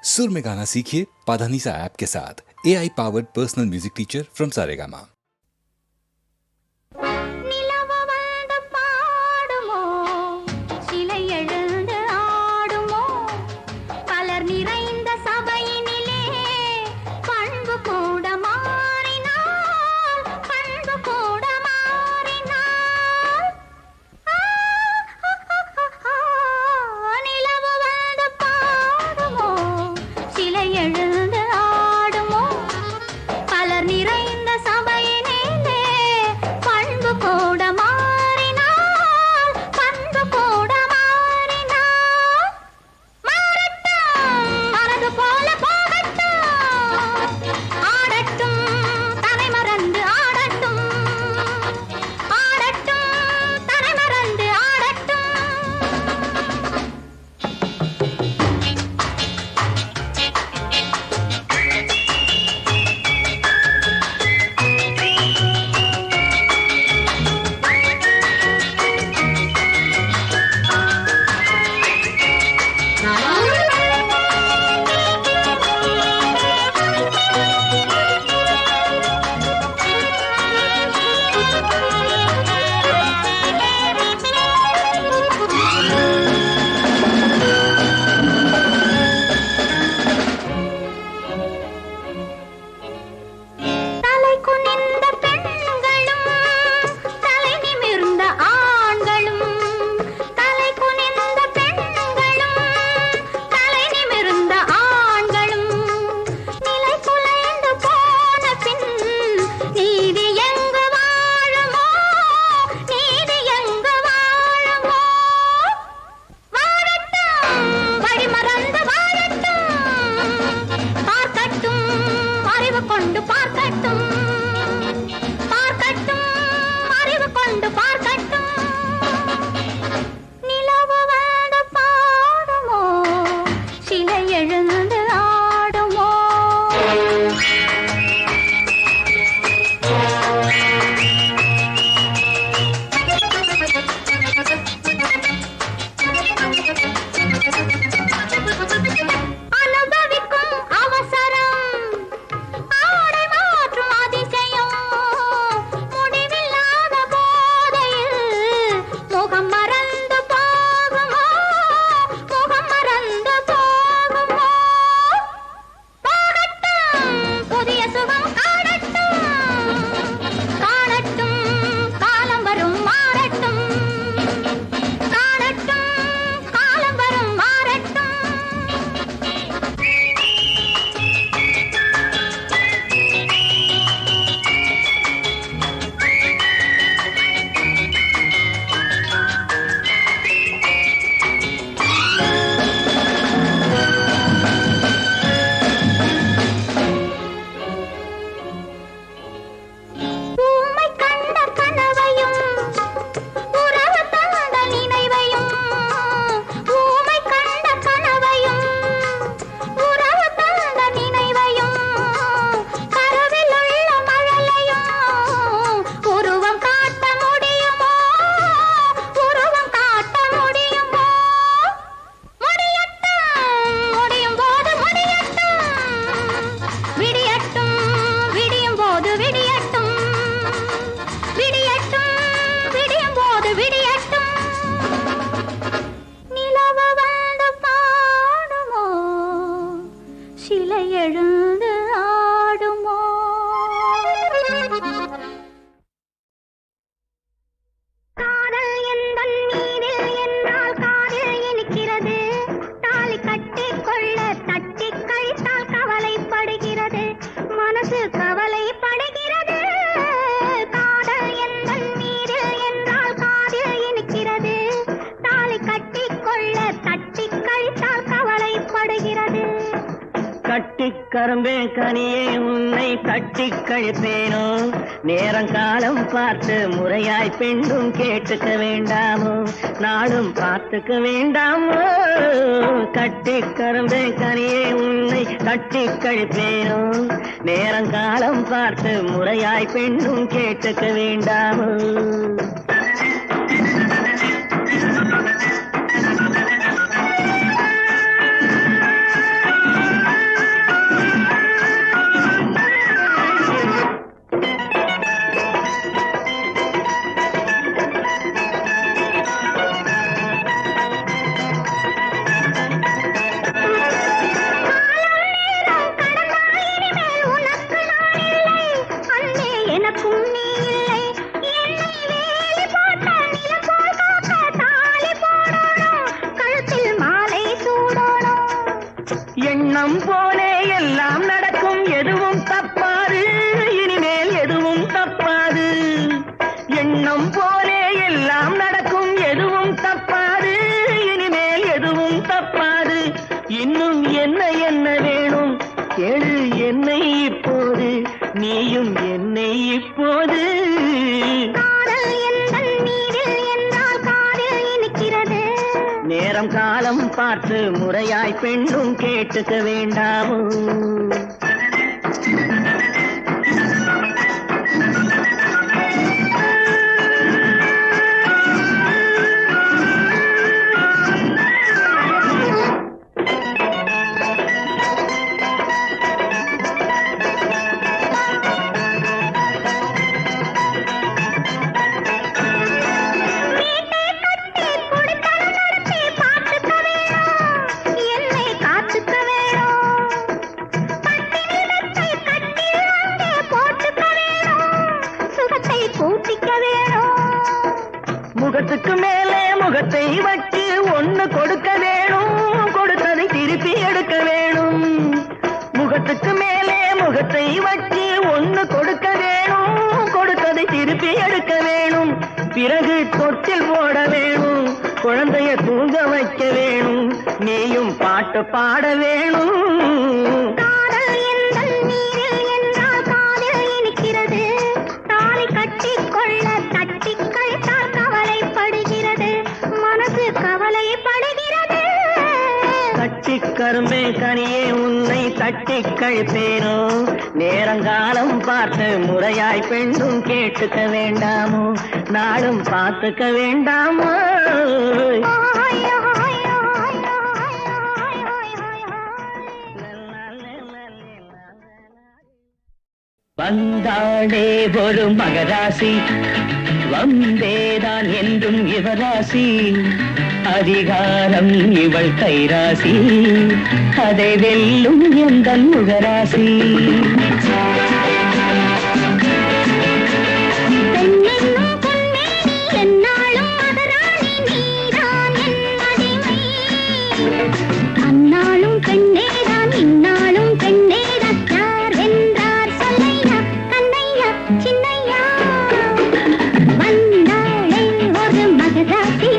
सुर में गाना सीखिए पाधानीसा ऐप के साथ। AI powered personal music teacher from Saregama. கரும்பே கனியே உன்னை தட்டி கழிப்பேனோ, நேரங்காலம் பார்த்து முறையாய் பெண்ணும் கேட்டுக்க வேண்டாமோ, நாளும் பார்த்துக்க வேண்டாமோ. கட்டி கரும்பே கனியே உன்னை தட்டி கழிப்பேனோ, நேரங்காலம் பார்த்து முறையாய் பெண்ணும் கேட்டுக்க வேண்டாமோ. எண்ணம் போலே எல்லாம் நடக்கும், எதுவும் தப்பாது, இனிமேல் எதுவும் தப்பாது. எண்ணம் போலே எல்லாம் நடக்கும், எதுவும் தப்பாது, இனிமேல் எதுவும் தப்பாது. இன்னும் என்ன என்ன வேணும் கேளு என்னை இப்போது, நீயும் என்னை இப்போது. நேரம் காலம் பார்த்து முறையாய் பெண்ணும் கேட்டுக்க வேண்டாமோ? முகத்துக்கு மேலே முகத்தை வச்சு ஒண்ணு கொடுக்க வேணும், கொடுத்ததை திருப்பி எடுக்க வேணும். முகத்துக்கு மேலே முகத்தை வச்சு ஒண்ணு கொடுக்க வேணும், கொடுத்ததை திருப்பி எடுக்க வேணும். பிறகு தொட்டில் போட வேணும், குழந்தைய தூங்க வைக்க வேணும், நீயும் பாட்டு பாட வேணும். கரும்பே கனியே உன்னை தட்டி கழிப்பேனோ, நேரங்காலம் பார்த்து முறையாய் பெண்ணும் கேட்டுக்க வேண்டாமோ? நாளும் பார்த்துக்க வேண்டாமோ? வந்தாளே ஒரு மகராசி, வந்தேதான் என்றும் இவராசி. அதிகாரம் இவள் கைராசி, அதை வெல்லும் எந்தன் முகராசி. அன்னாலும் பெண்ணேதான் இன்னாலும் பெண்ணேதான், யார் வென்றார் சொல்லையா கண்ணையா சின்னையா. வந்தாளே ஒரு மகராசி,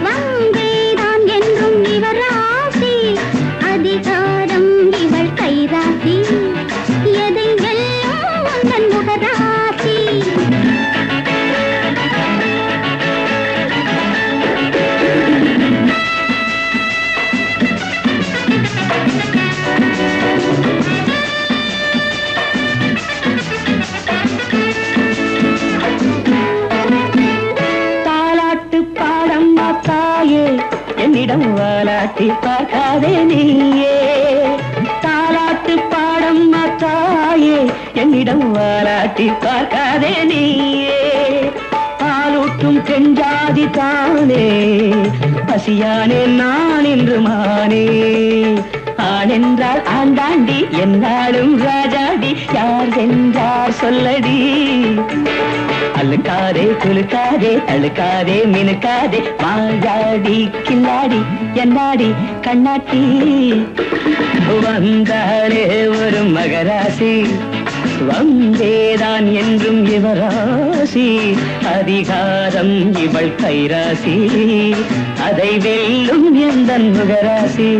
வந்தேதான் என்றும் இவராசி. அதிகாரம் இவள் கைராசி, எதை வெல்லும் உந்தன் முகராசி. என்னிடம் வாலாட்டி பார்க்காதே நீயே, தாலாட்டு பாடம் மாத்தாயே. என்னிடம் வாலாட்டி பார்க்காதே நீயே, பாலூட்டும் பெஞ்சாதி தானே. பசியானே நான் என்று மானே, ஆணென்றால் ஆண்டாண்டி என்னாலும் ராஜாடி. யார் வென்றார் சொல்லடி, அழுக்காதே குலுக்காதே அழுக்காதே மினுக்காதே. மாயாடி கில்லாடி என்னாடி கண்ணாட்டி. வந்தாளே ஒரு மகராசி, வந்தேதான் என்றும் இவராசி. அதிகாரம் இவள் கைராசி, அதை வெல்லும் எந்தன் முகராசி.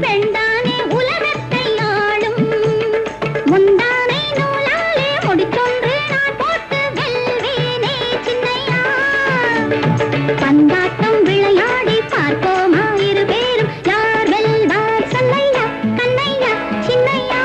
பெண்தானே உலகத்தை ஆளும், முந்தானை நூலாலே முடித்தொன்று நான் போட்டு வெல்வேனே சின்னையா. பந்தாட்டம் விளையாடி பார்ப்போமா இரு பேரும், யார் வெல்வார் சொல்லையா கண்ணையா சின்னையா.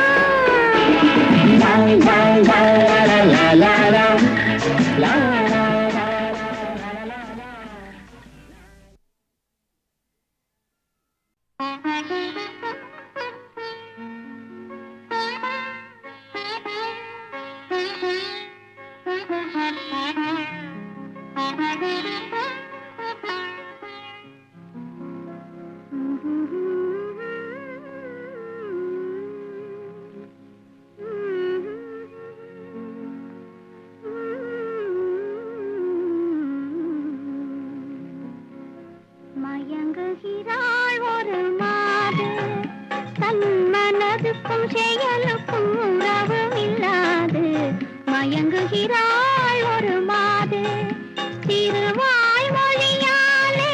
மனதுக்கும் செயலுக்கும் உறவும் இல்லாது மயங்குகிறாள் ஒரு மாது திருவாய் மொழியாலே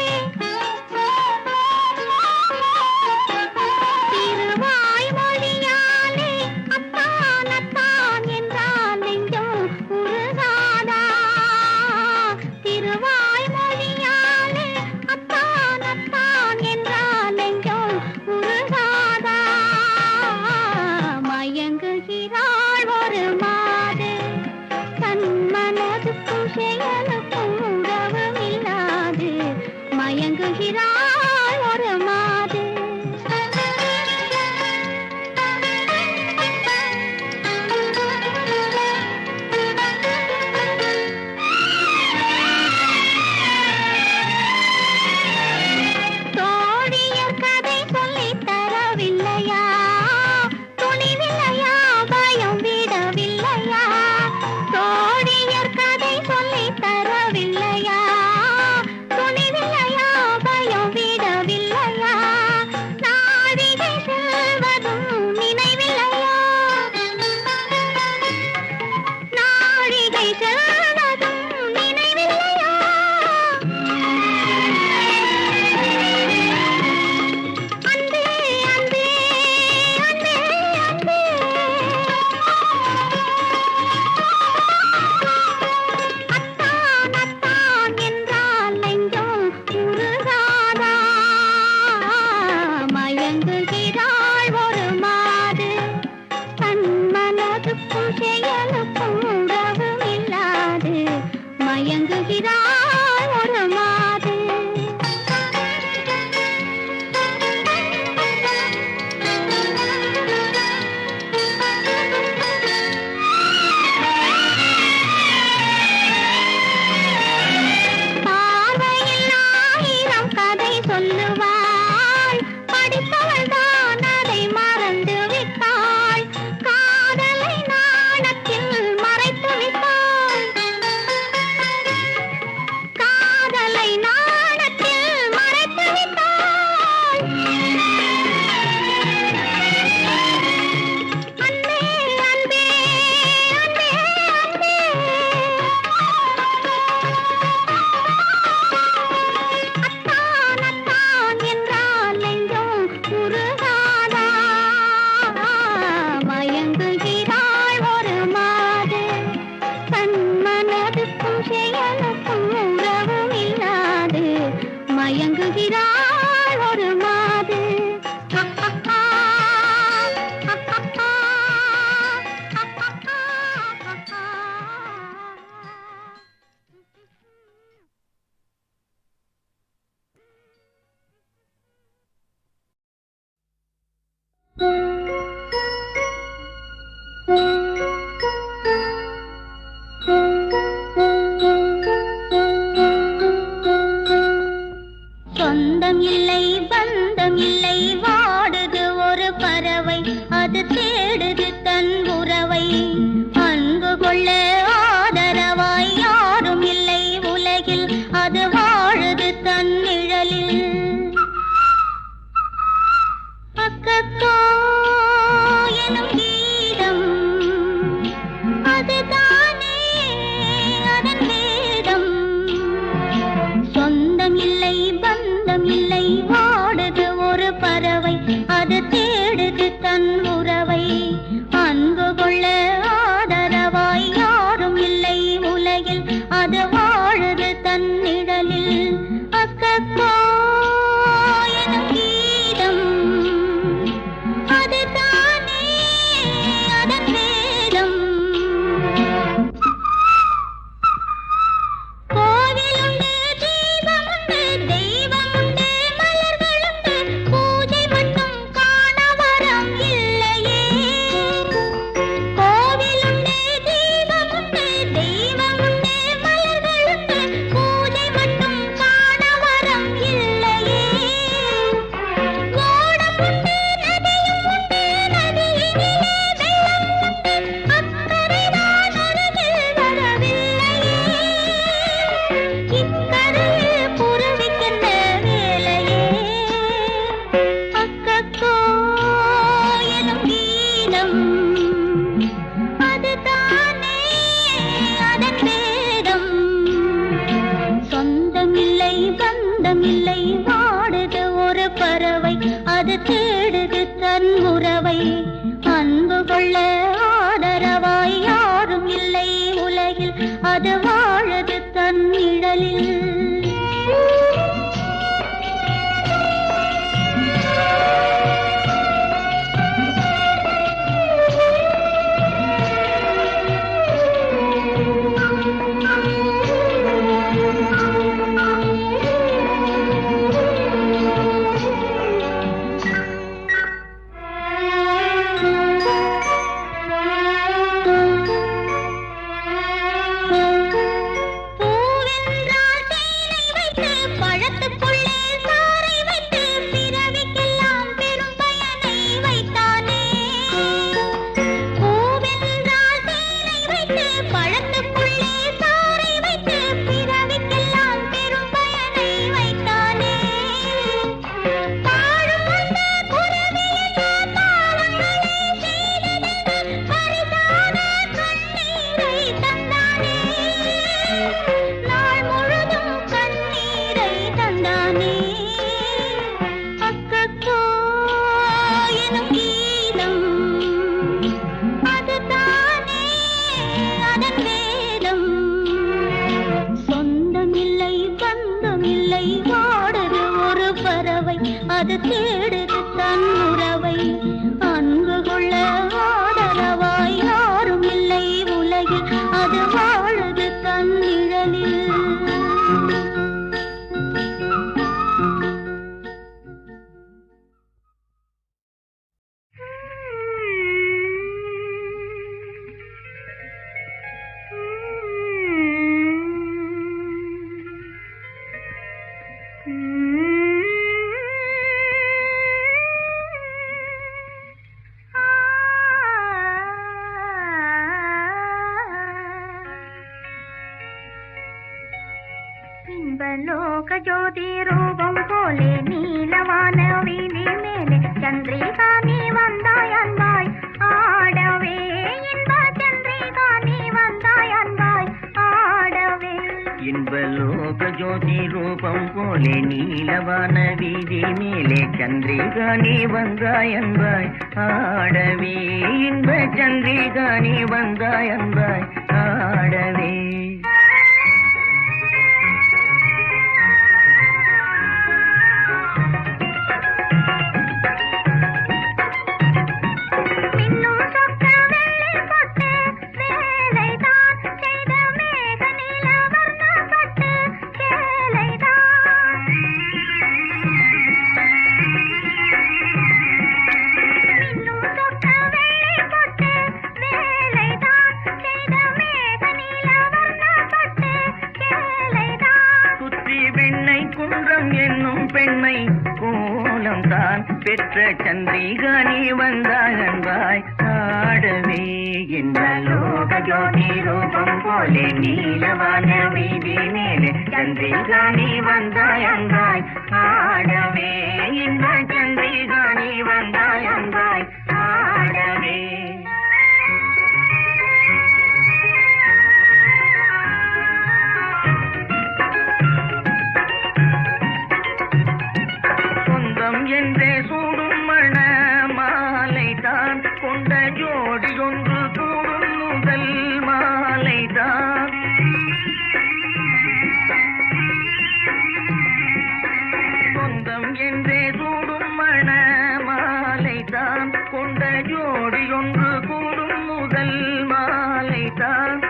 திருவாய் மொழியாலே அத்தான் அத்தான் என்றால் நெஞ்சம் உருகாதா திருவாய் மொழியாலே அத்தான் அத்தான் என்றால் நெஞ்சம் உருகாதா மயங்குகிறாள் ஒரு மாது தன் மனதுக்கும் செயலுக்கும் உறவும் இல்லாது மயங்குகிறாள் ஒரு மாது தோழியர் கதை சொல்லித் தரவில்லையா துணிவில்லையா பயம் விடவில்லையா தோழியர் கதை சொல்லித் தரவில்லையா துணிவில்லையா பயம் விடவில்லையா நாழிகை செல்வதும் நினைவில்லையா நாழிகை செல்வதும் நினைவில்லையா அன்பே அன்பே அன்பே அன்பே அத்தான் அத்தான் என்றால் நெஞ்சம் உருகாதா மயங்குகிறாள் ஒரு மாது தன் மனதுக்கும் செயலுக்கும் உறவும் இல்லாது அது தேடுது தன் உறவை. அன்பு கொள்ள ஆதரவாய் யாரும் இல்லை உலகில், அது வாழது தன் நிழலில். அது தேடுது தன் உறவை. அன்பு கொள்ள ஆதரவாய் யாரும் இல்லை உலகில், அது வாழது தன் நிழலில். இன்பலோக ஜோதி ரூபம் போலே நீலவான வீதி மேலே சந்திரிகா நீ வந்தாய் அன்பாய் ஆடவே. இன்ப சந்திரிகா நீ வந்தாய் அன்பாய் ஆடவே. இன்பலோக ஜோதி ரூபம் போலே நீலவான வீதி மேலே சந்திரிகா நீ வந்தாய் அன்பாய் ஆடவே. இன்ப சந்திரிகா நீ வந்தாய் அன்பாய் ஆடவே. பெண்மை கோலம் தான் பெற்ற சந்திரிகா நீ வந்தாய் அன்பாய் ஆடவே. இன்பலோக ஜோதி ரூபம் போலே நீலவான வீதி மேலே சந்திரிகா நீ வந்தாய் அன்பாய் ஆடவே. இன்ப சந்திரிகா நீ வந்தாய் அன்பாய் ஆடவே. என்றே சூடும் மண மாலை தான் கொண்ட ஜோடி ஒன்று கூடும் முதல் மாலை தான். சொந்தம் என்றே சூடும் மண மாலை தான் கொண்ட ஜோடி ஒன்று கூடும் முதல் மாலை தான்.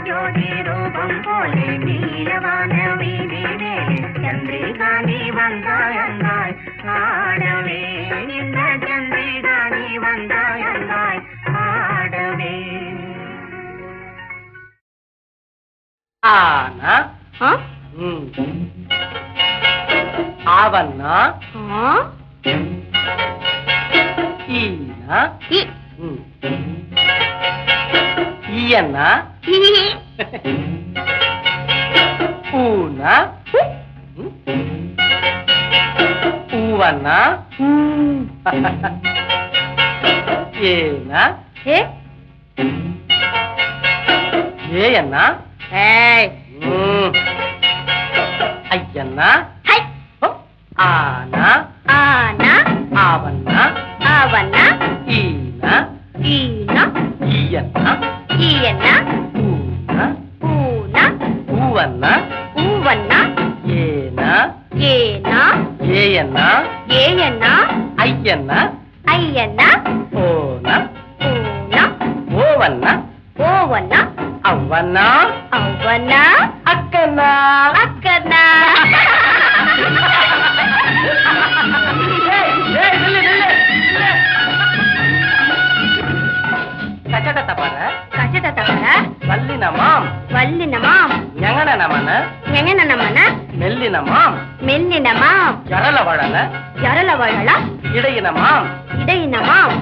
ஜோதி ரூபம் போலே நீலவான வீதி மேலே சந்திரிகா நீ வந்தாய் அன்பாய் ஆடவே. இந்த சந்திரிகா நீ வந்தாய் அன்பாய் ஆடவே. ஆனா ஆவன்னா ஈனா ஈயன்னா ஊனா ஊவன்னா ஏனா ஏ அண்ணா ஏய் ஐயண்ணா ஹை ஆனா ஆனா ஆவண்ணா அவனா ஈனா ஈனா ஈயண்ணா ஈயனா ஊனா ஊனா ஊவண்ணா ஊவண்ணா ஏனா ஏனா ஏயண்ணா ஏயனா ஐயண்ணா ஐயனா ஓனா ஊனா ஓவண்ணா ஓவனா அவ்வண்ணா அவனா அக்கண்ணா அக்கனா கச்சட தப்பார கச்சட தவற வல்லினமாம் வல்லினமாம் ஞங்கனமன எங்கனமன மெல்லினமாம் மெல்லினமாம் ஜரல வழல ஜரல வழல இடையினமாம் இடையினமாம்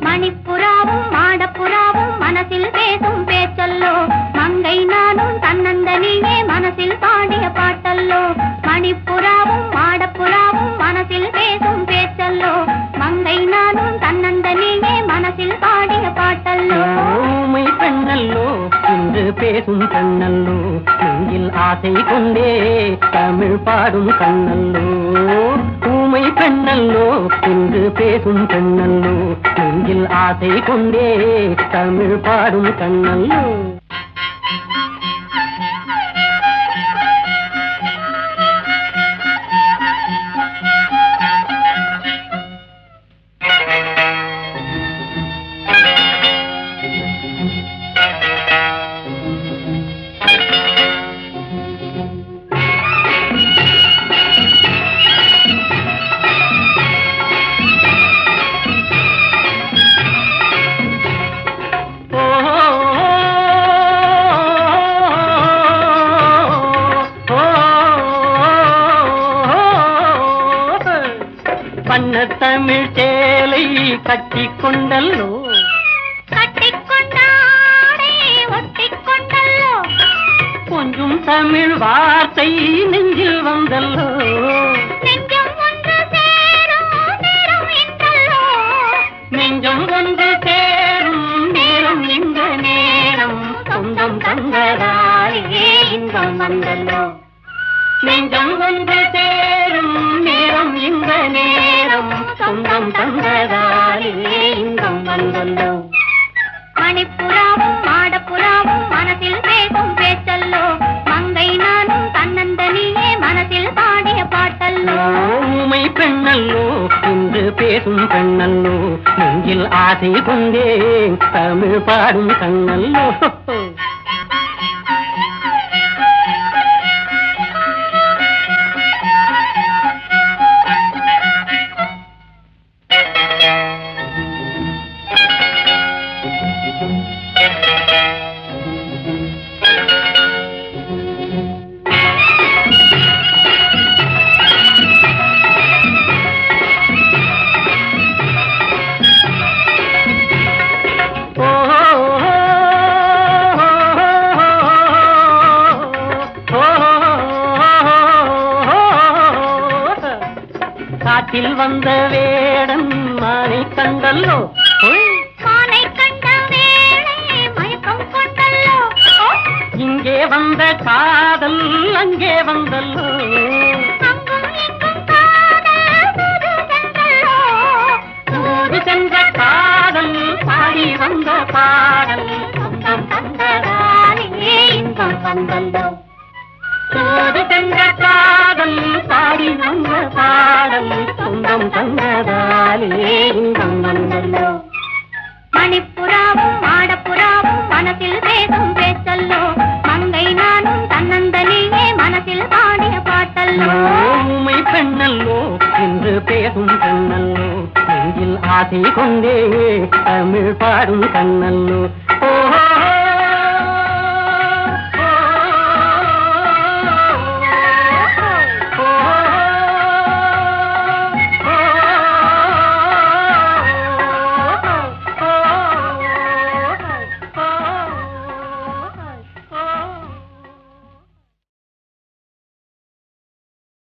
மணிப்புறாவும் மாடப்புறாவும் மனசில் பேசும் பேச்சல்லோ மங்கை நானும் தன்னந்தனியே மனசில் பாடிய பாட்டல்லோ மணிப்புறாவும் மாடப்புறாவும் மனசில் பேசும் பேச்சல்லோ மங்கை நானும் தன்னந்தனியே மனசில் பாடிய பாட்டல்லோ ஊமை பெண்ணல்லோ இன்று பேசும் கண்ணல்லோ நெஞ்சில் ஆசை கொண்டே தமிழ் பாடும் கண்ணல்லோ ஊமை பெண்ணல்லோ இன்று பேசும் பெண்ணல்லோ நெஞ்சில் ஆசை கொண்டே தமிழ் பாடும் கண்ணல்லோ பண்ண தமிழ் சேலை கட்டி கொண்டல்லோ கட்டிக்கொண்டாடே ஒட்டிக்கொண்டல்லோ கொஞ்சம் தமிழ் வார்த்தை நெஞ்சில் வந்தல்லோ நெஞ்சம் ஒன்று சேரும் நேரம் என்றல்லோ நெஞ்சம் வந்து சேரும் நேரம் இந்த நேரம் சொந்தம் தந்ததாலே இன்பம் வந்தல்லோ நெஞ்சம் வந்து சேரும் நேரம் இந்த நேரம் சொந்தம் தந்ததாலே இன்பம் வந்தல்லோ மணிப்புறாவும் மாடப்புறாவும் மனசில் பேசும் பேச்சல்லோ மங்கை நானும் தன்னந்தனியே மனசில் பாடிய பாட்டல்லோ ஊமை பெண்ணல்லோ இன்று பேசும் பெண்ணல்லோ நெஞ்சில் ஆசை கொண்டே தமிழ் பாடும் கண்ணல்லோ காட்டில் வந்த வேடன் மானை கண்டல்லோ மானை கண்ட வேளை மயக்கம் கொண்டல்லோ இங்கு இங்கே வந்த காதல் அங்கே வந்தல்லோ அங்கும் இங்கும் காதல் தூது சென்றல்லோ. தூது சென்ற காதல் பாடி வந்த பாடல் சொந்தம் தந்ததாலே இன்பம் வந்தல்லோ. தூது சென்ற காதல் பாடி வந்த பாடல் சொந்தம் தந்ததாலே இன்பம் வந்தல்லோ. மணிப்புறாவும் மாடப்புறாவும் மனசில் பேசும் பேச்சல்லோ. மங்கை நானும் தன்னந்தனியே மனசில் பாடிய பாட்டல்லோ. ஊமை பெண்ணல்லோ என்று பேசும் பெண்ணல்லோ நெஞ்சில் ஆசை கொண்டே தமிழ் பாடும் கண்ணல்லோ. ஓ